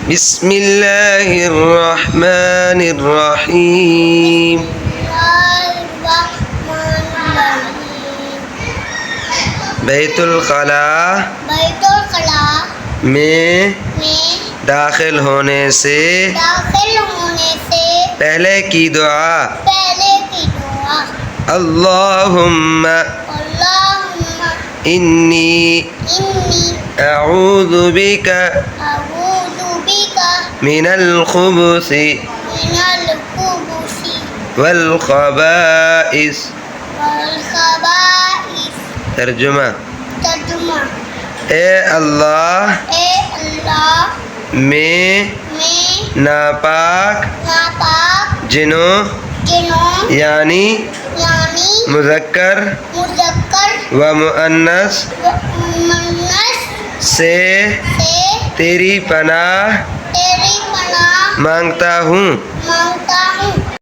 बिस्मिल्लाहिर्रहमानिर्रहीम। बैतुल खला में दाखिल होने से पहले की दुआ अल्लाहुम्मा इन्नी अऊज़ु बिका मिनल खुबुसी वल खबाइस। तर्जुमा। ए अल्लाह मैं नापाक जिनों यानी मुज़क्कर व मुअन्नस से तेरी पनाह मांगता हूँ।